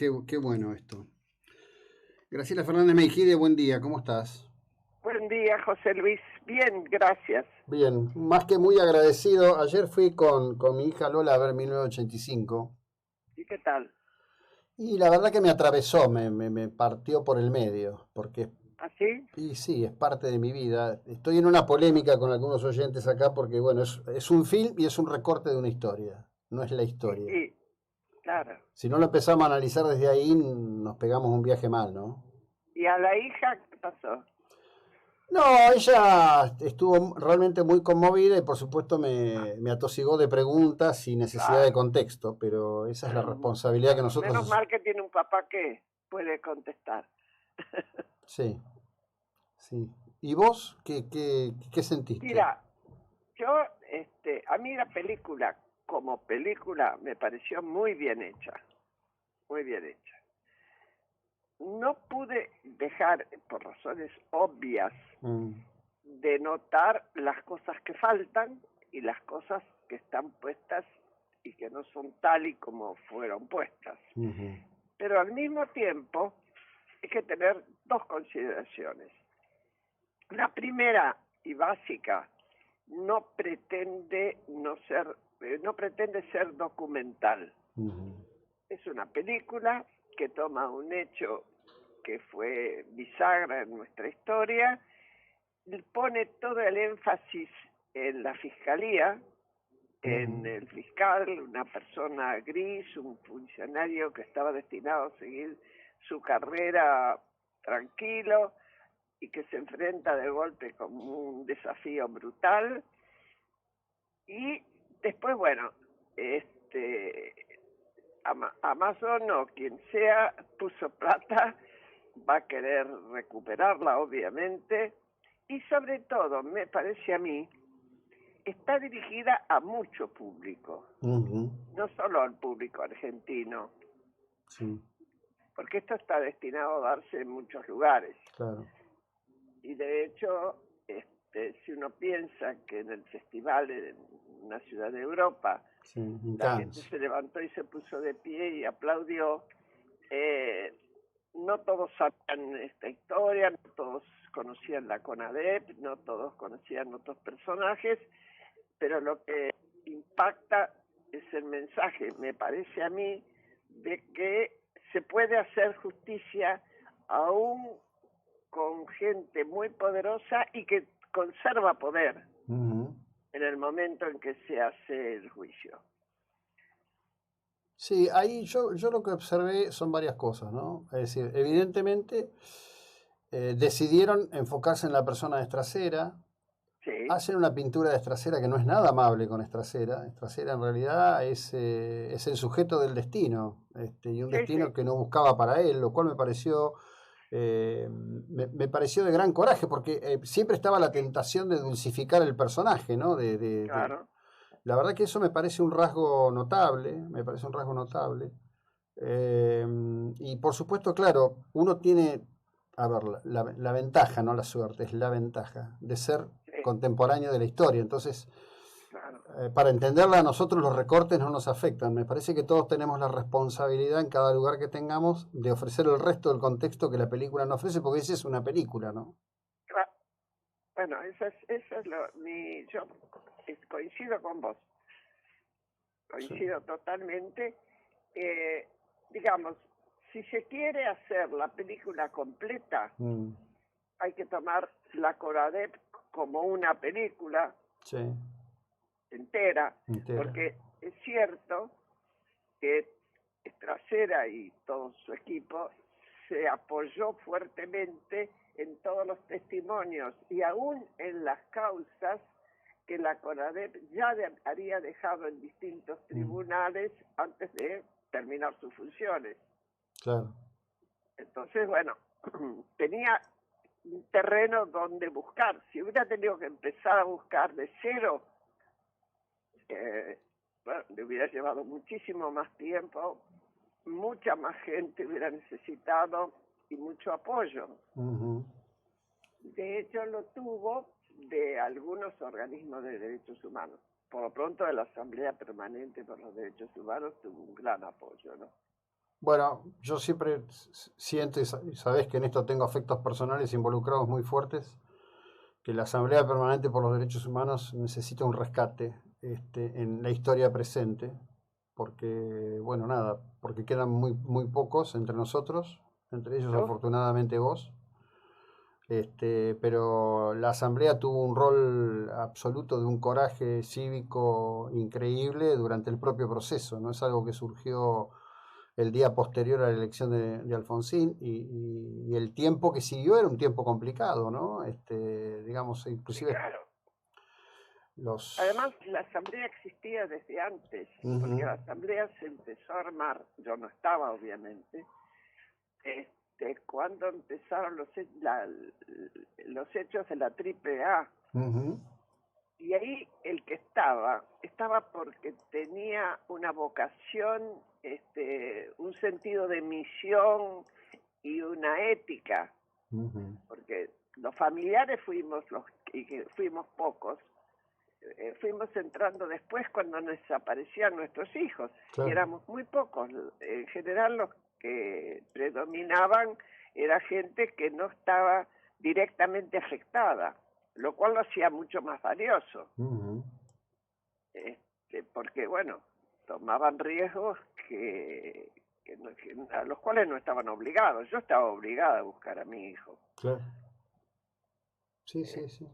Qué bueno esto. Graciela Fernández Meijide, buen día, ¿cómo estás? Buen día, José Luis. Bien, gracias. Bien, más que muy agradecido. Ayer fui con mi hija Lola a ver 1985 ¿Y qué tal? y la verdad que me atravesó, me partió por el medio, porque, ¿Así? y sí, es parte de mi vida. Estoy en una polémica con algunos oyentes acá porque, bueno, es un film y es un recorte de una historia, no es la historia. Y, claro. Si no lo empezamos a analizar desde ahí, nos pegamos un viaje mal, ¿no? ¿Y a la hija qué pasó? No, ella estuvo realmente muy conmovida y por supuesto Ah, me atosigó de preguntas sin necesidad de claro. contexto, pero esa es la responsabilidad que Bueno, menos nosotros... mal que tiene un papá que puede contestar. Sí, sí. ¿Y vos qué sentiste? Mira, yo, a mí la película, como película, me pareció muy bien hecha, muy bien hecha. No pude dejar, por razones obvias, Mm, de notar las cosas que faltan y las cosas que están puestas y que no son tal y como fueron puestas. ujú, Pero al mismo tiempo hay que tener dos consideraciones. La primera y básica, no pretende ser documental. ujú, Es una película que toma un hecho que fue bisagra en nuestra historia, pone todo el énfasis en la fiscalía, en ujú, el fiscal, una persona gris, un funcionario que estaba destinado a seguir su carrera tranquilo y que se enfrenta de golpe con un desafío brutal. Y después, bueno, este, Amazon o quien sea puso plata, va a querer recuperarla, obviamente, y sobre todo, me parece a mí, está dirigida a mucho público, ujú, no solo al público argentino, sí, porque esto está destinado a darse en muchos lugares. claro. Y de hecho, si uno piensa que en el festival en una ciudad de Europa Sí, en la gente Cannes. se levantó y se puso de pie y aplaudió, eh, no todos sabían esta historia, no todos conocían la CONADEP, no todos conocían otros personajes, pero lo que impacta es el mensaje, me parece a mí, de que se puede hacer justicia aún con gente muy poderosa y que conserva poder Ujú. en el momento en que se hace el juicio. Sí, ahí yo lo que observé son varias cosas, ¿no? Es decir, evidentemente decidieron enfocarse en la persona Estracera, Sí, hacen una pintura de Estracera que no es nada amable con Estracera. Estracera en realidad es el sujeto del destino, y un sí, destino sí, que no buscaba para él, lo cual me pareció de gran coraje, porque siempre estaba la sí, tentación de dulcificar el personaje, ¿no? claro. La verdad que eso me parece un rasgo notable, me parece un rasgo notable. Eh, y por supuesto, claro, uno tiene, a ver, la ventaja, no la suerte, es la ventaja de ser Sí, contemporáneo de la historia. Entonces, claro. para entenderla a nosotros los recortes no nos afectan. Me parece que todos tenemos la responsabilidad en cada lugar que tengamos de ofrecer el resto del contexto que la película no ofrece, porque esa es una película, ¿no? Bueno, eso es yo coincido con vos, Sí. coincido totalmente. Eh, digamos, si se quiere hacer la película completa, Mm, hay que tomar la Coradep como una película sí, entera, entera. porque es cierto que Trasera y todo su equipo se apoyó fuertemente en todos los testimonios y aún en las causas que la CONADEP ya había dejado en distintos Mm, tribunales antes de terminar sus funciones. claro. Entonces, bueno, tenía un terreno donde buscar. Si hubiera tenido que empezar a buscar de cero, eh, bueno, le hubiera llevado muchísimo más tiempo, mucha más gente hubiera necesitado y mucho apoyo. Ujú. De hecho, lo tuvo de algunos organismos de derechos humanos. Por lo pronto, de la Asamblea Permanente por los Derechos Humanos tuvo un gran apoyo, ¿no? Bueno, yo siempre siento, y sabés que en esto tengo afectos personales involucrados muy fuertes, que la Asamblea Permanente por los Derechos Humanos necesita un rescate en la historia presente, porque, bueno, nada, porque quedan muy pocos entre nosotros, entre ellos ¿no? afortunadamente vos. Pero la Asamblea tuvo un rol absoluto de un coraje cívico increíble durante el propio proceso, no es algo que surgió el día posterior a la elección de Alfonsín y el tiempo que siguió era un tiempo complicado, ¿no? Digamos, Sí, inclusive claro. los... Además, la asamblea existía desde antes, porque Ujú, la asamblea se empezó a armar, yo no estaba obviamente, cuando empezaron los hechos de la Triple A. ujú, Y ahí el que estaba porque tenía una vocación, un sentido de misión y una ética, ujú, porque los familiares y que fuimos pocos, fuimos entrando después cuando nos desaparecían nuestros hijos, y claro. éramos muy pocos. En general los que predominaban era gente que no estaba directamente afectada, lo cual lo hacía mucho más valioso, Ujú, porque bueno, tomaban riesgos a los cuales no estaban obligados. Yo estaba obligada a buscar a mi hijo. claro. Sí, Eh, sí, sí.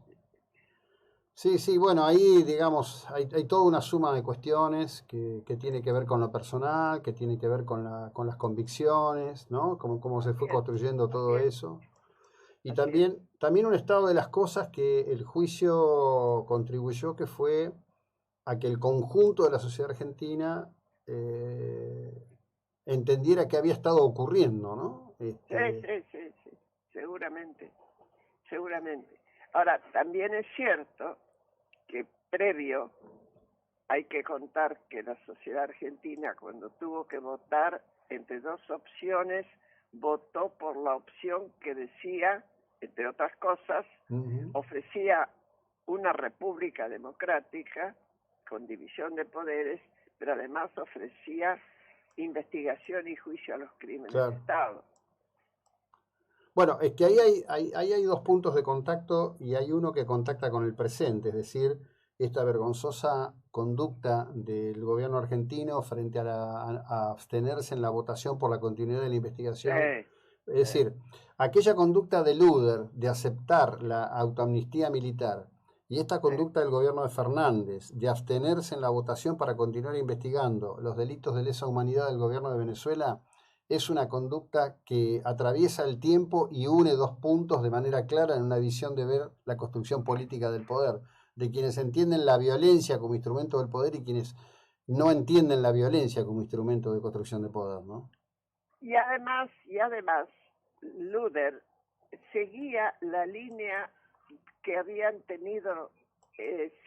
Sí, sí, bueno, ahí digamos, hay toda una suma de cuestiones que tiene que ver con lo personal, que tiene que ver con las convicciones, ¿no? Cómo se fue así es, construyendo así todo es, eso. Y así es. también un estado de las cosas que el juicio contribuyó, que fue a que el conjunto de la sociedad argentina entendiera qué había estado ocurriendo, ¿no? Sí, sí, sí, sí, seguramente, seguramente. Ahora, también es cierto que previo hay que contar que la sociedad argentina, cuando tuvo que votar entre dos opciones, votó por la opción que decía, entre otras cosas, Ujú, ofrecía una república democrática con división de poderes, pero además ofrecía investigación y juicio a los crímenes de claro. Estado. Bueno, es que ahí hay dos puntos de contacto y hay uno que contacta con el presente, es decir, esta vergonzosa conducta del gobierno argentino frente a abstenerse en la votación por la continuidad de la investigación. Sí, Es sí, decir, aquella conducta de Luder de aceptar la autoamnistía militar y esta sí. conducta del gobierno de Fernández de abstenerse en la votación para continuar investigando los delitos de lesa humanidad del gobierno de Venezuela es una conducta que atraviesa el tiempo y une dos puntos de manera clara en una visión de ver la construcción política del poder, de quienes entienden la violencia como instrumento del poder y quienes no entienden la violencia como instrumento de construcción de poder, ¿no? Y además, Luder seguía la línea que habían tenido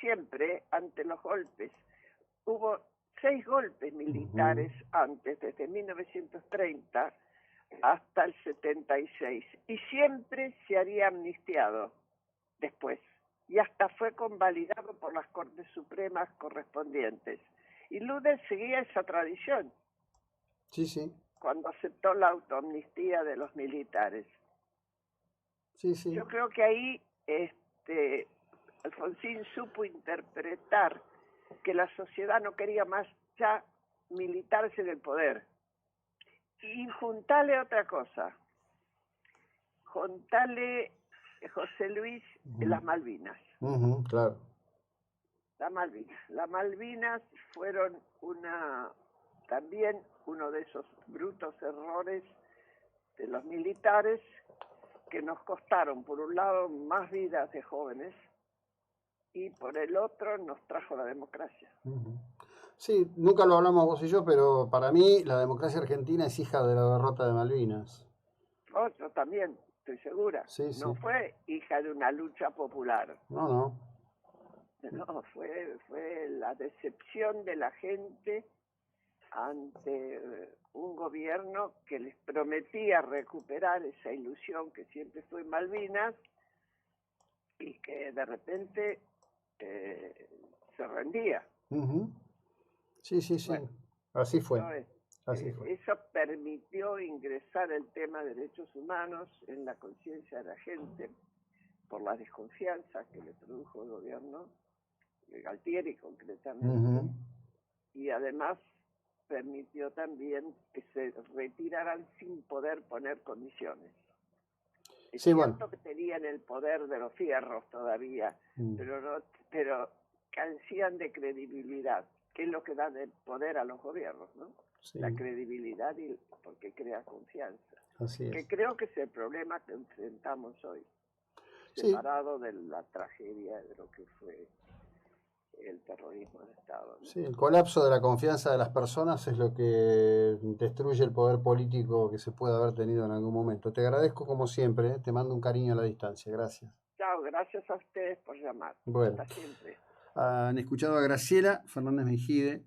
siempre ante los golpes. Hubo 6 golpes Ujú, militares antes, desde 1930 hasta el 76, y siempre se haría amnistiado después, y hasta fue convalidado por las Cortes Supremas correspondientes. Y Luder seguía esa tradición sí, sí, cuando aceptó la autoamnistía de los militares. sí, sí. Yo creo que ahí Alfonsín supo interpretar que la sociedad no quería más ya militarse del poder. Y juntale otra cosa, juntale, José Luis, Ujú, las Malvinas. ujú, claro. Las Malvinas fueron también uno de esos brutos errores de los militares que nos costaron, por un lado, más vidas de jóvenes y por el otro nos trajo la democracia. Ujú. Sí, nunca lo hablamos vos y yo, pero para mí la democracia argentina es hija de la derrota de Malvinas. Yo también, estoy segura, Sí, no sí. fue hija de una lucha popular, No, no. no, fue la decepción de la gente ante un gobierno que les prometía recuperar esa ilusión que siempre fue Malvinas y que de repente se rendía. Ujú. Sí, sí, sí. Bueno, Así fue. esto es. Así fue. Eso permitió ingresar el tema de derechos humanos en la conciencia de la gente por la desconfianza que le produjo el gobierno, Galtieri concretamente, y además permitió también que se retiraran sin poder poner condiciones. Es cierto que tenían el poder de los fierros todavía, pero carecían de credibilidad, que es lo que da el poder a los gobiernos, ¿no? Sí. La credibilidad, porque crea confianza. Así es. Que creo que es el problema que enfrentamos hoy, separado de la tragedia de lo que fue el terrorismo de Estado, ¿no? Sí, el colapso de la confianza de las personas es lo que destruye el poder político que se puede haber tenido en algún momento. Te agradezco como siempre, ¿eh? Te mando un cariño a la distancia. Gracias. Chao, gracias a ustedes por llamar. Bueno, hasta siempre. Han escuchado a Graciela Fernández Mejide.